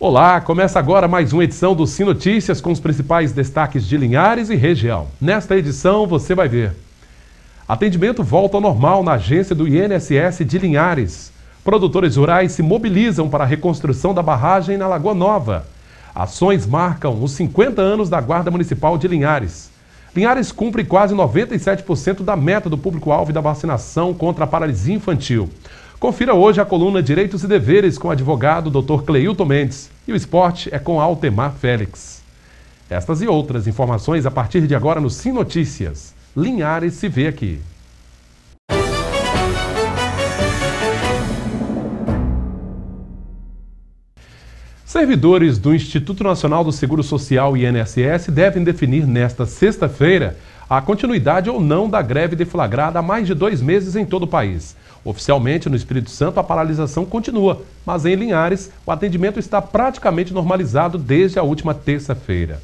Olá, começa agora mais uma edição do Sim Notícias com os principais destaques de Linhares e região. Nesta edição você vai ver: atendimento volta ao normal na agência do INSS de Linhares. Produtores rurais se mobilizam para a reconstrução da barragem na Lagoa Nova. Ações marcam os 50 anos da Guarda Municipal de Linhares. Linhares cumpre quase 97% da meta do público-alvo da vacinação contra a paralisia infantil. Confira hoje a coluna Direitos e Deveres com o advogado Dr. Cleilton Mendes. E o esporte é com Altemar Félix. Estas e outras informações a partir de agora no Sim Notícias. Linhares se vê aqui. Servidores do Instituto Nacional do Seguro Social, INSS, devem definir nesta sexta-feira a continuidade ou não da greve deflagrada há mais de 2 meses em todo o país. Oficialmente, no Espírito Santo, a paralisação continua, mas em Linhares, o atendimento está praticamente normalizado desde a última terça-feira.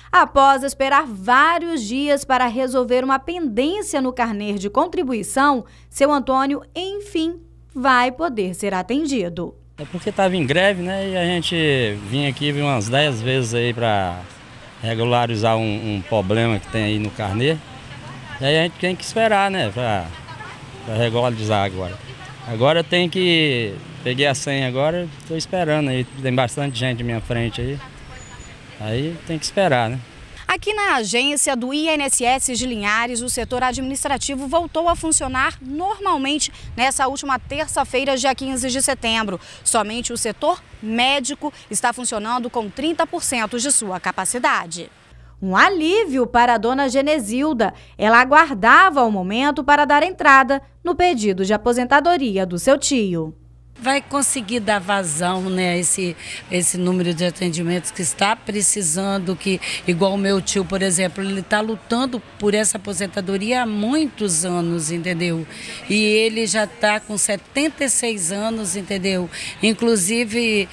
Após esperar vários dias para resolver uma pendência no carnê de contribuição, seu Antônio, enfim, vai poder ser atendido. É porque estava em greve, né? E a gente vinha aqui umas 10 vezes aí para regularizar um problema que tem aí no carnê. E aí a gente tem que esperar, né? Para regularizar agora. Agora tem que... Peguei a senha agora, estou esperando aí. Tem bastante gente à minha frente aí. Aí tem que esperar, né? Aqui na agência do INSS de Linhares, o setor administrativo voltou a funcionar normalmente nessa última terça-feira, dia 15 de setembro. Somente o setor médico está funcionando com 30% de sua capacidade. Um alívio para a dona Genesilda. Ela aguardava o momento para dar entrada no pedido de aposentadoria do seu tio. Vai conseguir dar vazão, né, esse número de atendimentos que está precisando, que igual o meu tio, por exemplo, ele está lutando por essa aposentadoria há muitos anos, entendeu? E ele já está com 76 anos, entendeu? Inclusive,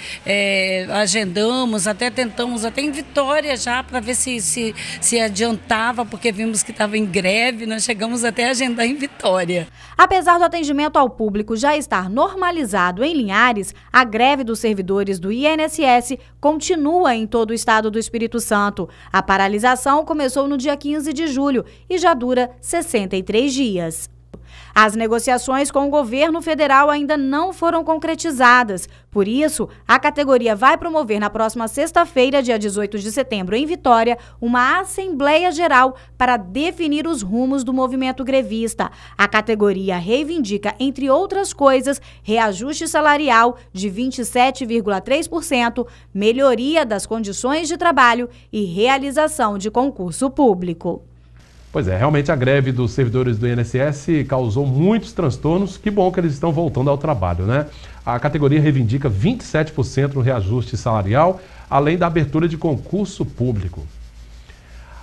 agendamos, até tentamos, até em Vitória já, para ver se adiantava, porque vimos que estava em greve, nós chegamos até a agendar em Vitória. Apesar do atendimento ao público já estar normalizado em Linhares, a greve dos servidores do INSS continua em todo o estado do Espírito Santo. A paralisação começou no dia 15 de julho e já dura 63 dias. As negociações com o governo federal ainda não foram concretizadas. Por isso, a categoria vai promover na próxima sexta-feira, dia 18 de setembro, em Vitória, uma Assembleia Geral para definir os rumos do movimento grevista. A categoria reivindica, entre outras coisas, reajuste salarial de 27,3%, melhoria das condições de trabalho e realização de concurso público. Pois é, realmente a greve dos servidores do INSS causou muitos transtornos. Que bom que eles estão voltando ao trabalho, né? A categoria reivindica 27% no reajuste salarial, além da abertura de concurso público.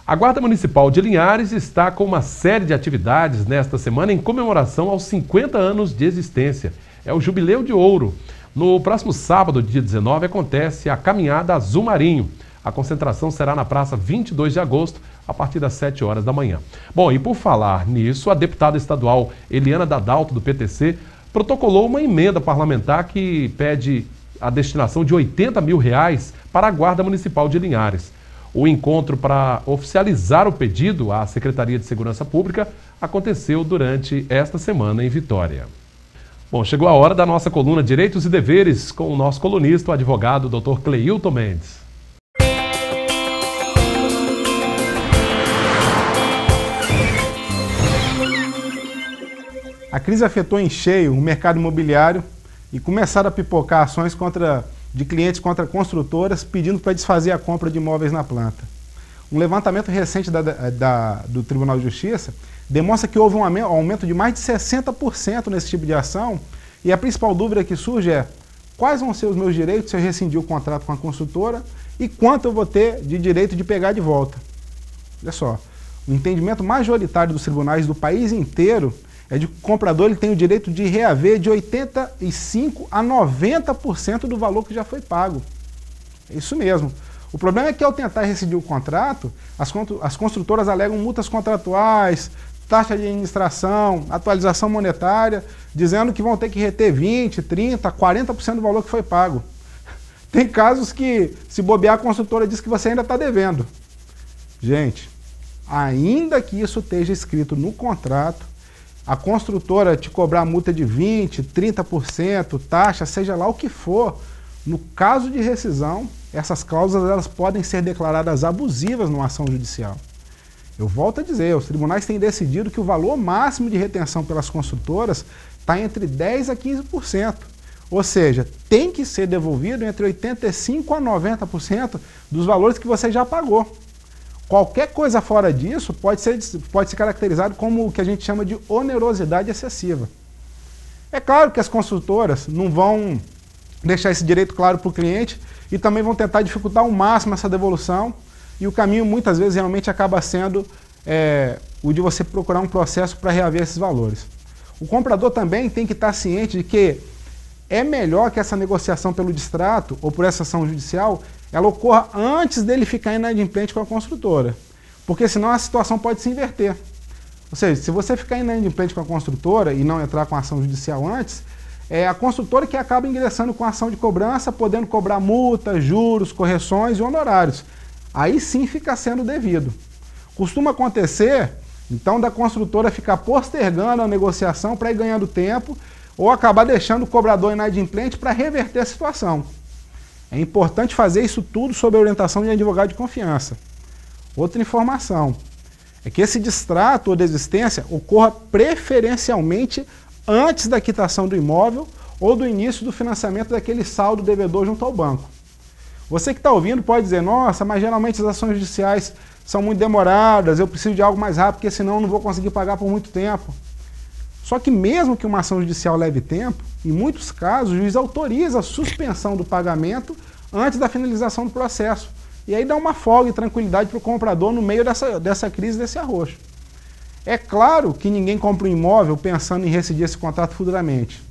A Guarda Municipal de Linhares está com uma série de atividades nesta semana em comemoração aos 50 anos de existência. É o Jubileu de Ouro. No próximo sábado, dia 19, acontece a Caminhada Azul Marinho. A concentração será na praça 22 de agosto, a partir das 7 horas da manhã. Bom, e por falar nisso, a deputada estadual Eliana Dadalto, do PTC, protocolou uma emenda parlamentar que pede a destinação de R$80 mil para a Guarda Municipal de Linhares. O encontro para oficializar o pedido à Secretaria de Segurança Pública aconteceu durante esta semana em Vitória. Bom, chegou a hora da nossa coluna Direitos e Deveres com o nosso colunista, o advogado Dr. Cleilton Mendes. A crise afetou em cheio o mercado imobiliário e começaram a pipocar ações de clientes contra construtoras pedindo para desfazer a compra de imóveis na planta. Um levantamento recente do Tribunal de Justiça demonstra que houve um aumento de mais de 60% nesse tipo de ação, e a principal dúvida que surge é: quais vão ser os meus direitos se eu rescindir o contrato com a construtora e quanto eu vou ter de direito de pegar de volta? Olha só, o entendimento majoritário dos tribunais do país inteiro é de que o comprador ele tem o direito de reaver de 85% a 90% do valor que já foi pago. É isso mesmo. O problema é que ao tentar rescindir o contrato, as construtoras alegam multas contratuais, taxa de administração, atualização monetária, dizendo que vão ter que reter 20%, 30%, 40% do valor que foi pago. Tem casos que, se bobear, a construtora diz que você ainda está devendo. Gente, ainda que isso esteja escrito no contrato, a construtora te cobrar multa de 20%, 30%, taxa, seja lá o que for, no caso de rescisão, essas cláusulas elas podem ser declaradas abusivas numa ação judicial. Eu volto a dizer, os tribunais têm decidido que o valor máximo de retenção pelas construtoras está entre 10% a 15%. Ou seja, tem que ser devolvido entre 85% a 90% dos valores que você já pagou. Qualquer coisa fora disso pode ser caracterizado como o que a gente chama de onerosidade excessiva. É claro que as construtoras não vão deixar esse direito claro para o cliente e também vão tentar dificultar ao máximo essa devolução, e o caminho muitas vezes realmente acaba sendo o de você procurar um processo para reaver esses valores. O comprador também tem que estar ciente de que é melhor que essa negociação pelo distrato ou por essa ação judicial ela ocorra antes dele ficar inadimplente com a construtora, porque senão a situação pode se inverter. Ou seja, se você ficar inadimplente com a construtora e não entrar com a ação judicial antes, é a construtora que acaba ingressando com a ação de cobrança, podendo cobrar multas, juros, correções e honorários. Aí sim fica sendo devido. Costuma acontecer, então, da construtora ficar postergando a negociação para ir ganhando tempo ou acabar deixando o cobrador inadimplente para reverter a situação. É importante fazer isso tudo sob a orientação de um advogado de confiança. Outra informação é que esse distrato ou desistência ocorra preferencialmente antes da quitação do imóvel ou do início do financiamento daquele saldo devedor junto ao banco. Você que está ouvindo pode dizer, nossa, mas geralmente as ações judiciais são muito demoradas, eu preciso de algo mais rápido, porque senão eu não vou conseguir pagar por muito tempo. Só que mesmo que uma ação judicial leve tempo, em muitos casos o juiz autoriza a suspensão do pagamento antes da finalização do processo. E aí dá uma folga e tranquilidade para o comprador no meio dessa crise, desse arroxo. É claro que ninguém compra um imóvel pensando em rescindir esse contrato futuramente.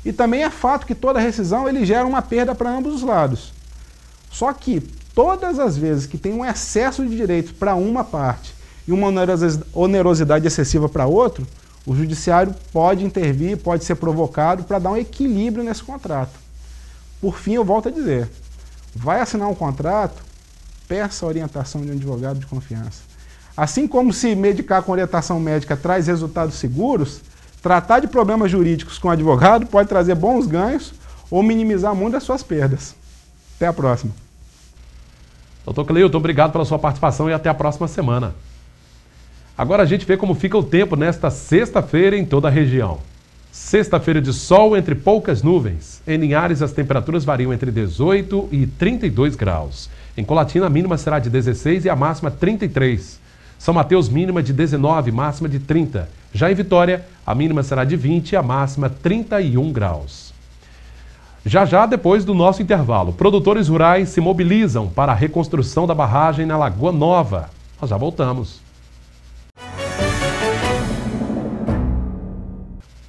E também é fato que toda rescisão ele gera uma perda para ambos os lados. Só que todas as vezes que tem um excesso de direitos para uma parte e uma onerosidade excessiva para outro, o judiciário pode intervir, pode ser provocado para dar um equilíbrio nesse contrato. Por fim, eu volto a dizer, vai assinar um contrato, peça a orientação de um advogado de confiança. Assim como se medicar com orientação médica traz resultados seguros, tratar de problemas jurídicos com advogado pode trazer bons ganhos ou minimizar muito as suas perdas. Até a próxima. Doutor Cleilton, obrigado pela sua participação e até a próxima semana. Agora a gente vê como fica o tempo nesta sexta-feira em toda a região. Sexta-feira de sol entre poucas nuvens. Em Linhares as temperaturas variam entre 18 e 32 graus. Em Colatina a mínima será de 16 e a máxima 33. São Mateus mínima de 19, máxima de 30. Já em Vitória a mínima será de 20 e a máxima 31 graus. Já depois do nosso intervalo, produtores rurais se mobilizam para a reconstrução da barragem na Lagoa Nova. Nós já voltamos.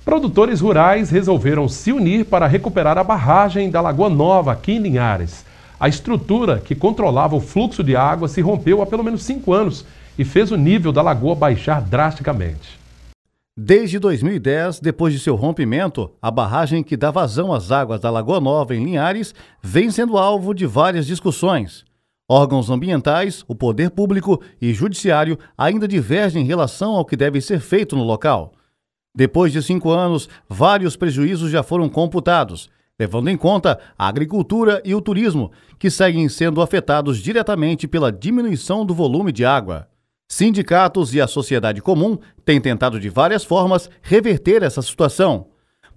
Produtores rurais resolveram se unir para recuperar a barragem da Lagoa Nova, aqui em Linhares. A estrutura que controlava o fluxo de água se rompeu há pelo menos 5 anos e fez o nível da lagoa baixar drasticamente. Desde 2010, depois de seu rompimento, a barragem que dá vazão às águas da Lagoa Nova, em Linhares, vem sendo alvo de várias discussões. Órgãos ambientais, o poder público e judiciário ainda divergem em relação ao que deve ser feito no local. Depois de 5 anos, vários prejuízos já foram computados, levando em conta a agricultura e o turismo, que seguem sendo afetados diretamente pela diminuição do volume de água. Sindicatos e a sociedade comum têm tentado de várias formas reverter essa situação.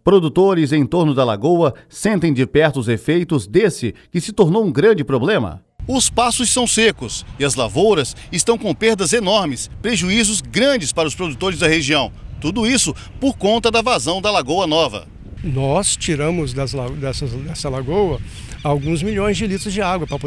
Produtores em torno da lagoa sentem de perto os efeitos desse que se tornou um grande problema. Os pastos são secos e as lavouras estão com perdas enormes, prejuízos grandes para os produtores da região. Tudo isso por conta da vazão da Lagoa Nova. Nós tiramos dessa lagoa alguns milhões de litros de água para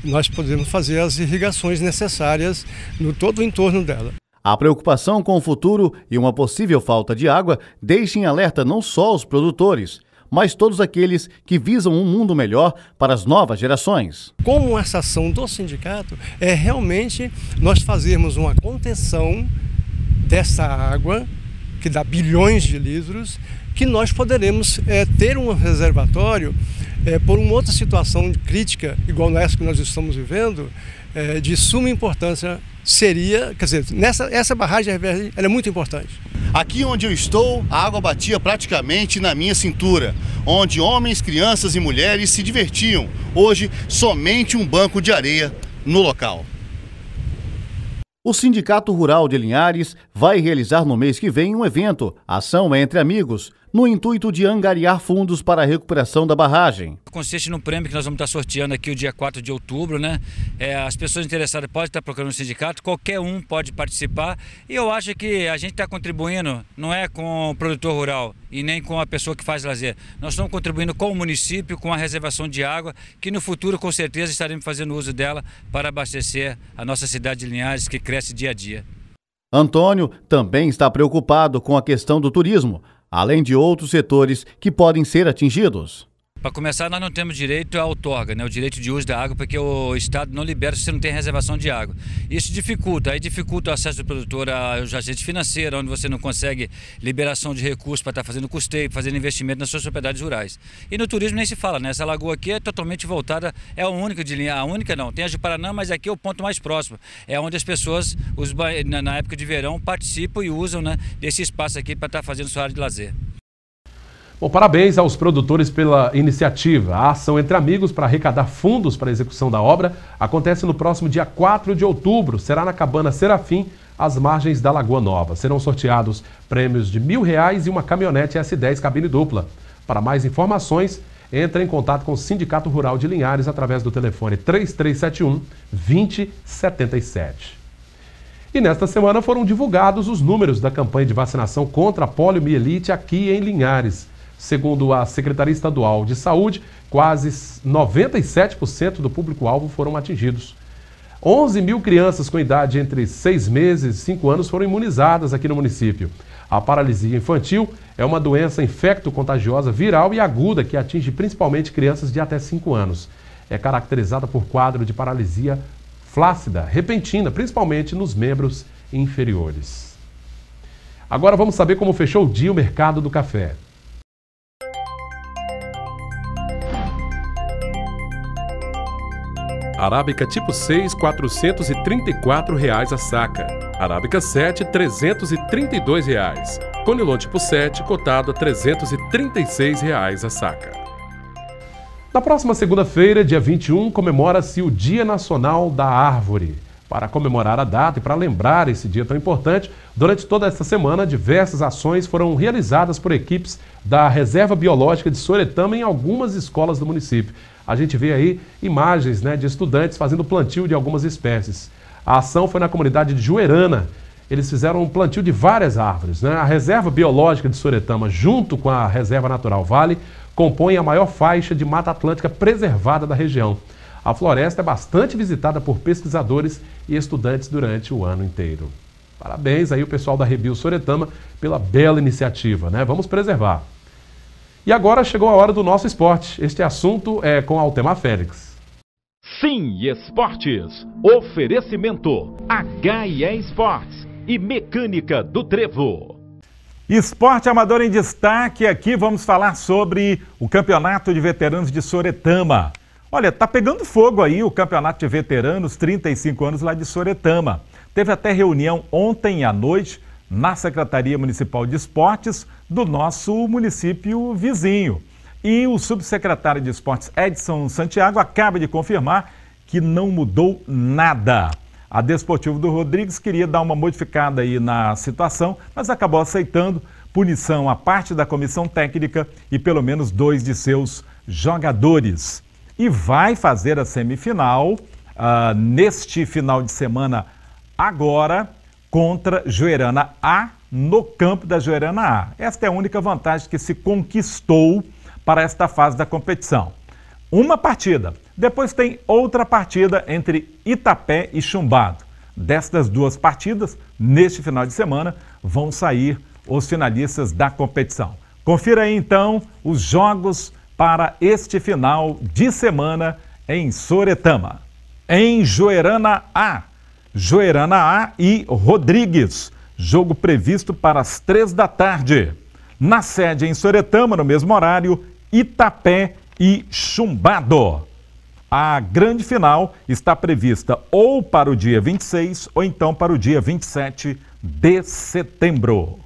nós podermos fazer as irrigações necessárias no todo o entorno dela. A preocupação com o futuro e uma possível falta de água deixam em alerta não só os produtores, mas todos aqueles que visam um mundo melhor para as novas gerações. Como essa ação do sindicato é realmente nós fazermos uma contenção dessa água, que dá bilhões de litros, que nós poderemos ter um reservatório por uma outra situação crítica, igual essa que nós estamos vivendo, de suma importância seria, quer dizer, essa barragem ela é muito importante. Aqui onde eu estou, a água batia praticamente na minha cintura, onde homens, crianças e mulheres se divertiam. Hoje, somente um banco de areia no local. O Sindicato Rural de Linhares vai realizar no mês que vem um evento, Ação Entre Amigos, no intuito de angariar fundos para a recuperação da barragem. Consiste num prêmio que nós vamos estar sorteando aqui o dia 4 de outubro, né? As pessoas interessadas podem estar procurando o sindicato, qualquer um pode participar, e eu acho que a gente está contribuindo, não é com o produtor rural e nem com a pessoa que faz lazer. Nós estamos contribuindo com o município, com a reservação de água, que no futuro com certeza estaremos fazendo uso dela para abastecer a nossa cidade de Linhares, que cresce dia a dia. Antônio também está preocupado com a questão do turismo, além de outros setores que podem ser atingidos. Para começar, nós não temos direito à outorga, né? O direito de uso da água, porque o Estado não libera se você não tem reservação de água. Isso dificulta o acesso do produtor aos agentes financeiros, onde você não consegue liberação de recursos para estar fazendo custeio, fazendo investimento nas suas propriedades rurais. E no turismo nem se fala, né? Essa lagoa aqui é totalmente voltada, é a única de linha, a única não, tem a de Paraná, mas aqui é o ponto mais próximo. É onde as pessoas, na época de verão, participam e usam, né, desse espaço aqui para estar fazendo sua área de lazer. Bom, parabéns aos produtores pela iniciativa. A ação Entre Amigos para arrecadar fundos para a execução da obra acontece no próximo dia 4 de outubro. Será na Cabana Serafim, às margens da Lagoa Nova. Serão sorteados prêmios de R$1.000 e uma caminhonete S10 cabine dupla. Para mais informações, entre em contato com o Sindicato Rural de Linhares através do telefone 3371-2077. E nesta semana foram divulgados os números da campanha de vacinação contra a poliomielite aqui em Linhares. Segundo a Secretaria Estadual de Saúde, quase 97% do público-alvo foram atingidos. 11 mil crianças com idade entre 6 meses e 5 anos foram imunizadas aqui no município. A paralisia infantil é uma doença infecto-contagiosa viral e aguda que atinge principalmente crianças de até 5 anos. É caracterizada por quadro de paralisia flácida, repentina, principalmente nos membros inferiores. Agora vamos saber como fechou o dia o mercado do café. Arábica tipo 6, R$ 434 a saca. Arábica 7, R$ 332. Conilon tipo 7, cotado a R$ 336 a saca. Na próxima segunda-feira, dia 21, comemora-se o Dia Nacional da Árvore. Para comemorar a data e para lembrar esse dia tão importante, durante toda esta semana, diversas ações foram realizadas por equipes da Reserva Biológica de Soretama em algumas escolas do município. A gente vê aí imagens, de estudantes fazendo plantio de algumas espécies. A ação foi na comunidade de Juerana. Eles fizeram um plantio de várias árvores. A Reserva Biológica de Soretama, junto com a Reserva Natural Vale, compõe a maior faixa de Mata Atlântica preservada da região. A floresta é bastante visitada por pesquisadores e estudantes durante o ano inteiro. Parabéns aí o pessoal da Rebio Soretama pela bela iniciativa, Vamos preservar. E agora chegou a hora do nosso esporte. Este assunto é com Altemar Félix. Sim, Esportes. Oferecimento H&E Esportes e Mecânica do Trevo. Esporte amador em destaque. Aqui vamos falar sobre o Campeonato de Veteranos de Soretama. Olha, tá pegando fogo aí o Campeonato de Veteranos, 35 anos lá de Soretama. Teve até reunião ontem à noite na Secretaria Municipal de Esportes do nosso município vizinho. E o subsecretário de Esportes, Edson Santiago, acaba de confirmar que não mudou nada. A Desportivo do Rodrigues queria dar uma modificada aí na situação, mas acabou aceitando punição à parte da comissão técnica e pelo menos 2 de seus jogadores. E vai fazer a semifinal neste final de semana agora contra Juerana A no campo da Juerana A. Esta é a única vantagem que se conquistou para esta fase da competição. Uma partida. Depois tem outra partida entre Itapé e Chumbado. Destas 2 partidas, neste final de semana, vão sair os finalistas da competição. Confira aí então os jogos para este final de semana em Soretama. Em Juerana A e Rodrigues, jogo previsto para as 3 da tarde. Na sede em Soretama, no mesmo horário, Itapé e Chumbado. A grande final está prevista ou para o dia 26 ou então para o dia 27 de setembro.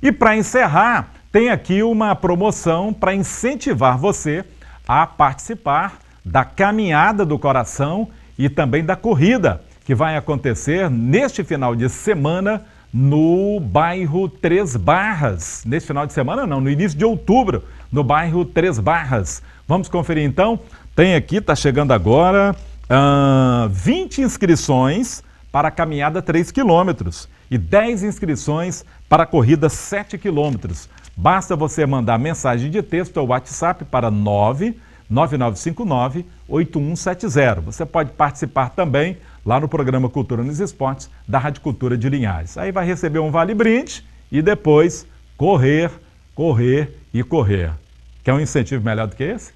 E para encerrar, tem aqui uma promoção para incentivar você a participar da Caminhada do Coração e também da corrida, que vai acontecer neste final de semana no bairro Três Barras. Neste final de semana não, no início de outubro, no bairro Três Barras. Vamos conferir então? Tem aqui, está chegando agora, 20 inscrições para a caminhada 3 quilômetros e 10 inscrições para a corrida 7 quilômetros. Basta você mandar mensagem de texto ou WhatsApp para 99959-8170. Você pode participar também lá no programa Cultura nos Esportes da Rádio Cultura de Linhares. Aí vai receber um vale-brinde e depois correr, correr e correr. Quer um incentivo melhor do que esse?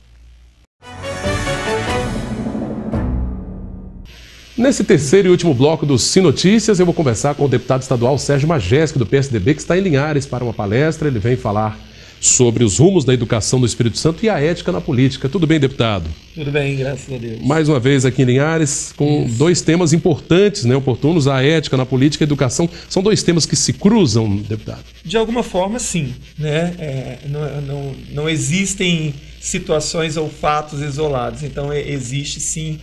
Nesse terceiro e último bloco do Sim Notícias, eu vou conversar com o deputado estadual Sérgio Majesco, do PSDB, que está em Linhares para uma palestra. Ele vem falar sobre os rumos da educação no Espírito Santo e a ética na política. Tudo bem, deputado? Tudo bem, graças a Deus. Mais uma vez aqui em Linhares, com dois temas importantes, né, oportunos, a ética na política e a educação. São dois temas que se cruzam, deputado? De alguma forma, sim. Né? Não existem situações ou fatos isolados. Então, existe, sim,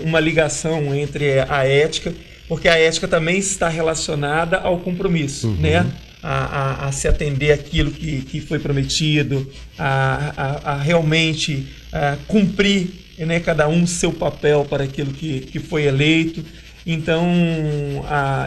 uma ligação entre a ética, porque a ética também está relacionada ao compromisso, né? A se atender àquilo que foi prometido, a realmente cumprir, né, cada um seu papel para aquilo que foi eleito. Então,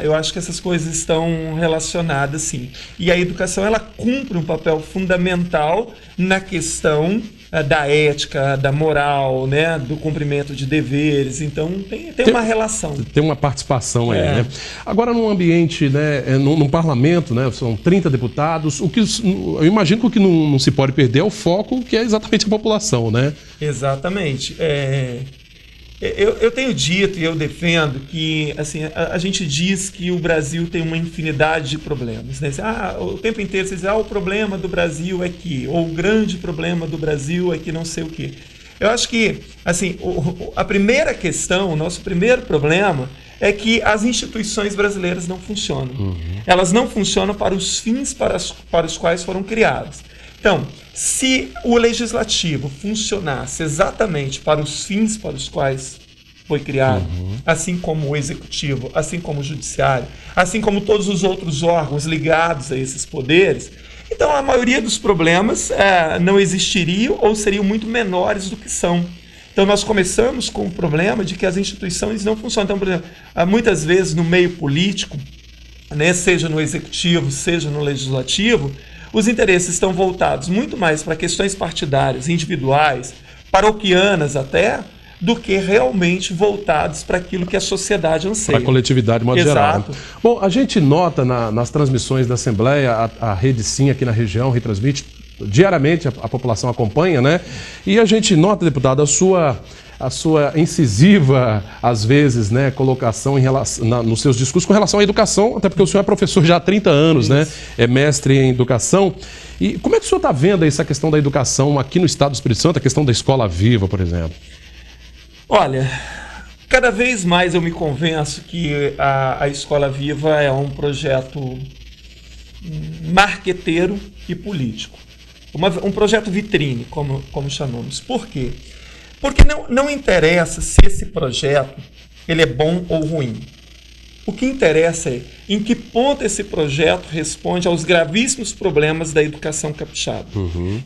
eu acho que essas coisas estão relacionadas, sim. E a educação, ela cumpre um papel fundamental na questão da ética, da moral, né, do cumprimento de deveres. Então, tem uma relação. Tem uma participação aí, né? Agora, num ambiente, né, num parlamento, né, são 30 deputados, eu imagino que o que não se pode perder é o foco, que é exatamente a população, né? Exatamente. Eu tenho dito e eu defendo que, assim, a gente diz que o Brasil tem uma infinidade de problemas, né? O tempo inteiro você diz, o problema do Brasil é que, ou o grande problema do Brasil é que não sei o quê. Eu acho que, assim, a primeira questão, o nosso primeiro problema é que as instituições brasileiras não funcionam. Elas não funcionam para os fins para os quais foram criadas. Então, se o legislativo funcionasse exatamente para os fins para os quais foi criado, assim como o executivo, assim como o judiciário, assim como todos os outros órgãos ligados a esses poderes, então a maioria dos problemas não existiriam ou seriam muito menores do que são. Então nós começamos com o problema de que as instituições não funcionam. Então, por exemplo, muitas vezes no meio político, né, seja no executivo, seja no legislativo, os interesses estão voltados muito mais para questões partidárias, individuais, paroquianas até, do que realmente voltados para aquilo que a sociedade anseia. Para a coletividade, de modo geral. Bom, a gente nota nas transmissões da Assembleia, a Rede Sim aqui na região retransmite diariamente, a população acompanha, né? E a gente nota, deputado, a sua incisiva, às vezes, né, colocação nos seus discursos com relação à educação, até porque o senhor é professor já há 30 anos, né? É mestre em educação. E como é que o senhor está vendo essa questão da educação aqui no estado do Espírito Santo, a questão da escola viva, por exemplo? Olha, cada vez mais eu me convenço que a Escola Viva é um projeto marqueteiro e político. Um projeto vitrine, como chamamos. Por quê? Porque não interessa se esse projeto ele é bom ou ruim. O que interessa é em que ponto esse projeto responde aos gravíssimos problemas da educação capixaba.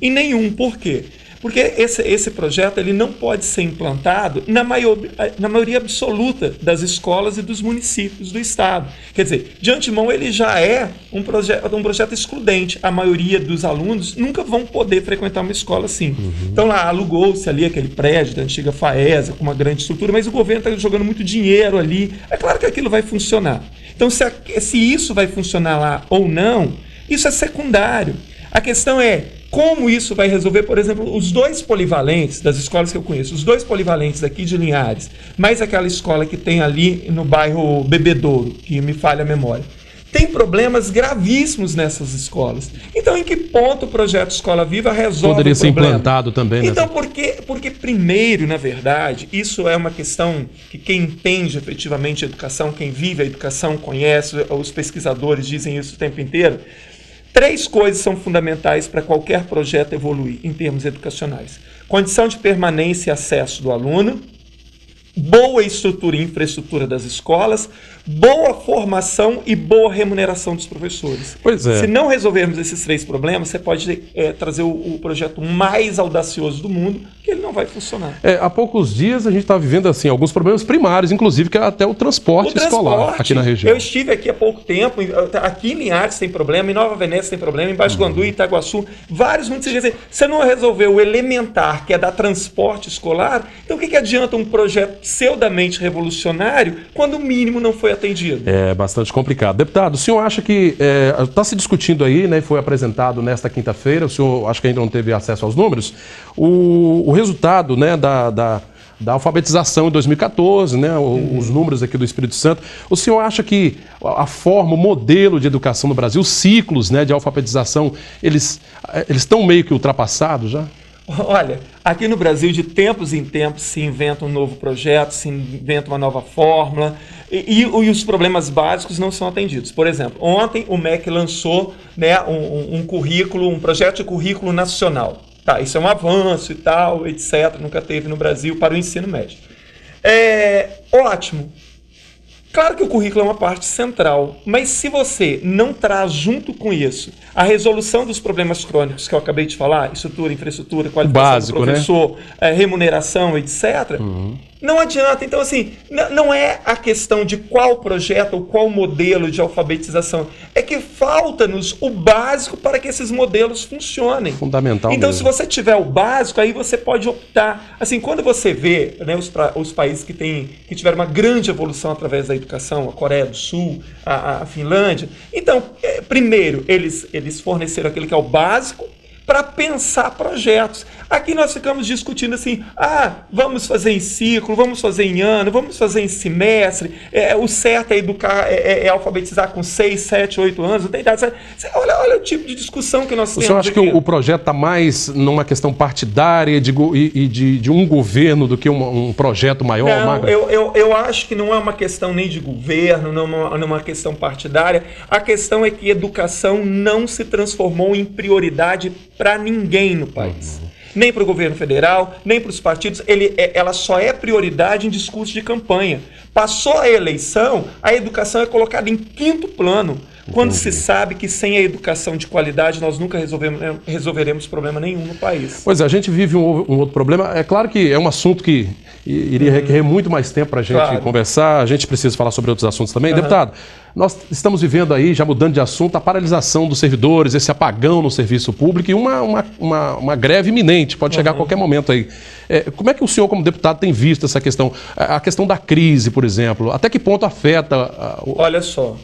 Em nenhum. Por quê? Porque esse projeto ele não pode ser implantado na maioria absoluta das escolas e dos municípios do estado. Quer dizer, de antemão ele já é um projeto excludente. A maioria dos alunos nunca vão poder frequentar uma escola assim. Então lá alugou-se ali aquele prédio da antiga FAESA com uma grande estrutura, mas o governo está jogando muito dinheiro ali. É claro que aquilo vai funcionar. Então se isso vai funcionar lá ou não, isso é secundário. A questão é como isso vai resolver, por exemplo, os dois polivalentes das escolas que eu conheço, os dois polivalentes aqui de Linhares, mais aquela escola que tem ali no bairro Bebedouro, que me falha a memória. tem problemas gravíssimos nessas escolas. Então, em que ponto o projeto Escola Viva resolve Poderia o problema? ser implantado também. Então, porque primeiro, na verdade, isso é uma questão que quem entende efetivamente a educação, quem vive a educação, conhece, os pesquisadores dizem isso o tempo inteiro. 3 coisas são fundamentais para qualquer projeto evoluir em termos educacionais: condição de permanência e acesso do aluno, boa estrutura e infraestrutura das escolas, boa formação e boa remuneração dos professores. Pois é. Se não resolvermos esses 3 problemas, você pode trazer o projeto mais audacioso do mundo, que ele não vai funcionar. Há poucos dias a gente está vivendo assim alguns problemas primários, inclusive que é até o transporte escolar aqui na região. Eu estive aqui há pouco tempo, aqui em Linhares tem problema, em Nova Venécia tem problema, em Baixo Guandu, Itaguaçu, vários municípios. Você não resolveu o elementar, que é dar transporte escolar, então o que adianta um projeto pseudamente revolucionário quando o mínimo não foi atendido? É bastante complicado. Deputado, o senhor acha que está se discutindo aí, né, foi apresentado nesta quinta-feira, o senhor acho que ainda não teve acesso aos números, o resultado, né, da alfabetização em 2014, né, os números aqui do Espírito Santo. O senhor acha que a forma, o modelo de educação no Brasil, os ciclos, né, de alfabetização, eles estão meio que ultrapassados já? Olha, aqui no Brasil, de tempos em tempos, se inventa um novo projeto, se inventa uma nova fórmula e os problemas básicos não são atendidos. Por exemplo, ontem o MEC lançou, né, um currículo, um projeto de currículo nacional. Tá, isso é um avanço e tal, etc. Nunca teve no Brasil para o ensino médio. Ótimo. Claro que o currículo é uma parte central, mas se você não traz junto com isso a resolução dos problemas crônicos que eu acabei de falar, estrutura, infraestrutura, qualificação básico, do professor, né? Remuneração, etc., não adianta. Então, assim, não é a questão de qual projeto ou qual modelo de alfabetização, é que falta-nos o básico para que esses modelos funcionem. Fundamental Então, mesmo. se você tiver o básico, aí você pode optar. Assim, quando você vê, né, os países que tiveram uma grande evolução através da educação, a Coreia do Sul, a Finlândia, então, primeiro, eles forneceram aquilo que é o básico para pensar projetos. Aqui nós ficamos discutindo assim, vamos fazer em ciclo, vamos fazer em ano, vamos fazer em semestre, o certo é educar, é alfabetizar com 6, 7, 8 anos, não tem idade. Olha o tipo de discussão que nós temos. O senhor acha que o projeto está mais numa questão partidária de um governo do que um projeto maior? Não, eu acho que não é uma questão nem de governo, não é uma questão partidária. A questão é que educação não se transformou em prioridade para ninguém no país. Nem para o governo federal, nem para os partidos. Ela só é prioridade em discurso de campanha. Passou a eleição, a educação é colocada em 5º plano. Quando se sabe que sem a educação de qualidade nós nunca resolveremos problema nenhum no país. Pois é, a gente vive um outro problema. É claro que é um assunto que iria requerer muito mais tempo para a gente conversar. A gente precisa falar sobre outros assuntos também. Deputado, nós estamos vivendo aí, já mudando de assunto, a paralisação dos servidores, esse apagão no serviço público e uma greve iminente, pode chegar a qualquer momento aí. Como é que o senhor, como deputado, tem visto essa questão? A questão da crise, por exemplo, até que ponto afeta... Olha só,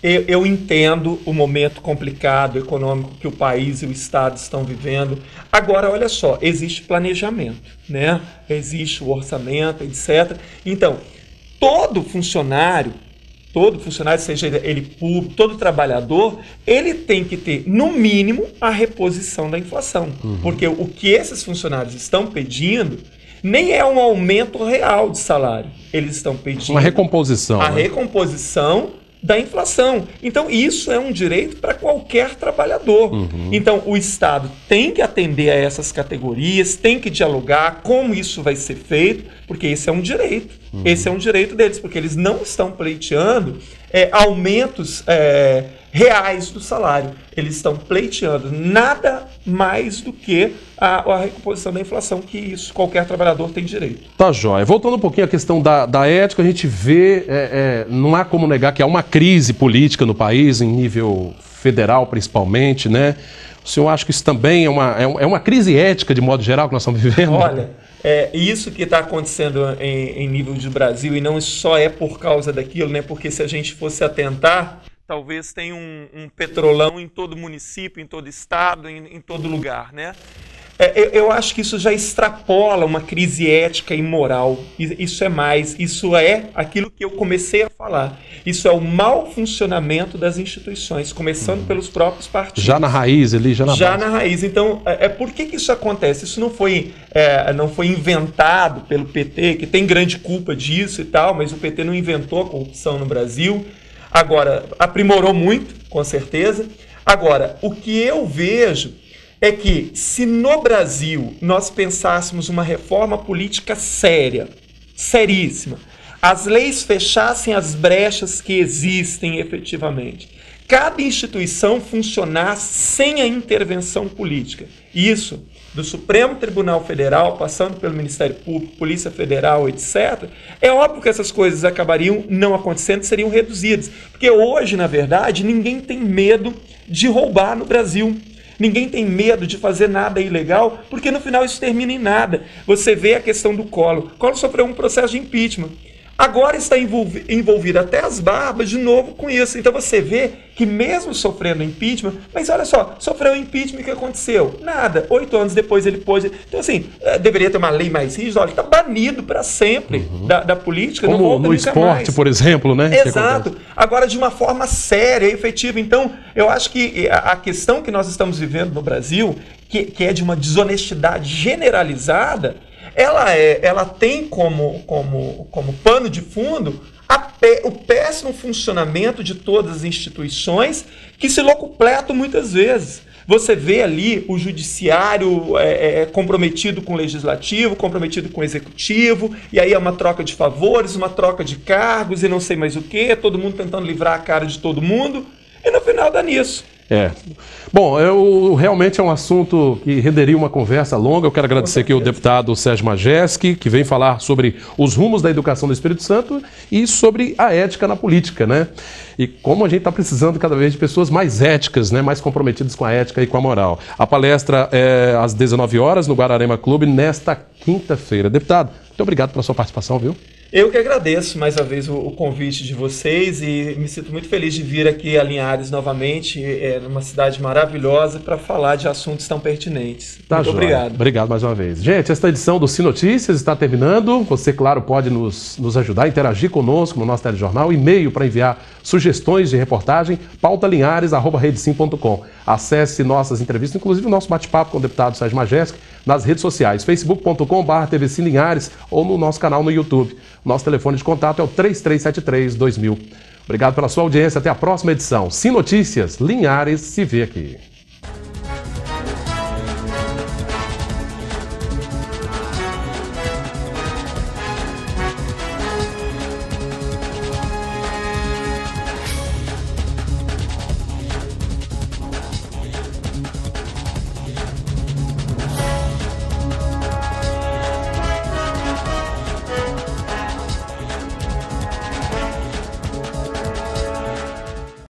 eu entendo o momento complicado econômico que o país e o Estado estão vivendo. Agora, olha só, existe planejamento, né? Existe o orçamento, etc. Então, todo funcionário, seja ele público, todo trabalhador, ele tem que ter, no mínimo, a reposição da inflação. Porque o que esses funcionários estão pedindo nem é um aumento real de salário. Eles estão pedindo... uma recomposição. A recomposição da inflação. Então, isso é um direito para qualquer trabalhador. Então, o Estado tem que atender a essas categorias, tem que dialogar como isso vai ser feito, porque esse é um direito. Esse é um direito deles, porque eles não estão pleiteando aumentos reais do salário. Eles estão pleiteando nada mais do que a recomposição da inflação, que isso qualquer trabalhador tem direito. Tá jóia. Voltando um pouquinho à questão da ética, a gente vê, não há como negar que há uma crise política no país, em nível federal principalmente, né? O senhor acha que isso também é uma crise ética, de modo geral, que nós estamos vivendo? Olha, isso que está acontecendo em nível de Brasil, e não só é por causa daquilo, né? Porque se a gente fosse atentar, talvez tenha um petrolão em todo município, em todo estado, em todo lugar, né? Eu acho que isso já extrapola uma crise ética e moral. Isso é mais, isso é aquilo que eu comecei a falar. Isso é o mau funcionamento das instituições, começando pelos próprios partidos. Já na raiz, ali, já na base. Na raiz. Então, por que isso acontece? Isso não foi inventado pelo PT, que tem grande culpa disso e tal, mas o PT não inventou a corrupção no Brasil. Agora, aprimorou muito, com certeza. Agora, o que eu vejo é que, se no Brasil nós pensássemos uma reforma política séria, seríssima, as leis fechassem as brechas que existem efetivamente, cada instituição funcionasse sem a intervenção política, isso do Supremo Tribunal Federal, passando pelo Ministério Público, Polícia Federal, etc., é óbvio que essas coisas acabariam não acontecendo, seriam reduzidas. Porque hoje, na verdade, ninguém tem medo de roubar no Brasil. Ninguém tem medo de fazer nada ilegal, porque no final isso termina em nada. Você vê a questão do Collor. Collor sofreu um processo de impeachment. Agora está envolvido até as barbas de novo com isso. Então você vê que mesmo sofrendo impeachment, mas olha só, sofreu impeachment, o que aconteceu? Nada. 8 anos depois ele pôs... Então assim, deveria ter uma lei mais rígida. Olha, está banido para sempre da política. Como não volta no esporte, mais. Por exemplo, né? Exato. Agora de uma forma séria e efetiva. Então, eu acho que a questão que nós estamos vivendo no Brasil, que é de uma desonestidade generalizada, ela tem como pano de fundo o péssimo funcionamento de todas as instituições que se locupletam muitas vezes. Você vê ali o judiciário comprometido com o legislativo, comprometido com o executivo, e aí é uma troca de favores, uma troca de cargos e não sei mais o quê, todo mundo tentando livrar a cara de todo mundo, e no final dá nisso. Bom, realmente é um assunto que renderia uma conversa longa. Eu quero agradecer aqui ao deputado Sérgio Majeski, que vem falar sobre os rumos da educação do Espírito Santo e sobre a ética na política, né? E como a gente está precisando cada vez de pessoas mais éticas, né? Mais comprometidas com a ética e com a moral. A palestra é às 19 horas no Guararema Clube, nesta quinta-feira. Deputado, muito obrigado pela sua participação, viu? Eu que agradeço mais uma vez o convite de vocês e me sinto muito feliz de vir aqui a Linhares novamente, numa cidade maravilhosa, para falar de assuntos tão pertinentes. Muito obrigado. Obrigado mais uma vez. Gente, esta edição do Sim Notícias está terminando. Você, claro, pode nos ajudar a interagir conosco no nosso telejornal. E-mail para enviar sugestões de reportagem, pautalinhares@redesim.com. Acesse nossas entrevistas, inclusive o nosso bate-papo com o deputado Sérgio Majeski, nas redes sociais, facebook.com/tvC Linhares ou no nosso canal no YouTube. Nosso telefone de contato é o 3373-2000. Obrigado pela sua audiência. Até a próxima edição. Sim Notícias, Linhares se vê aqui.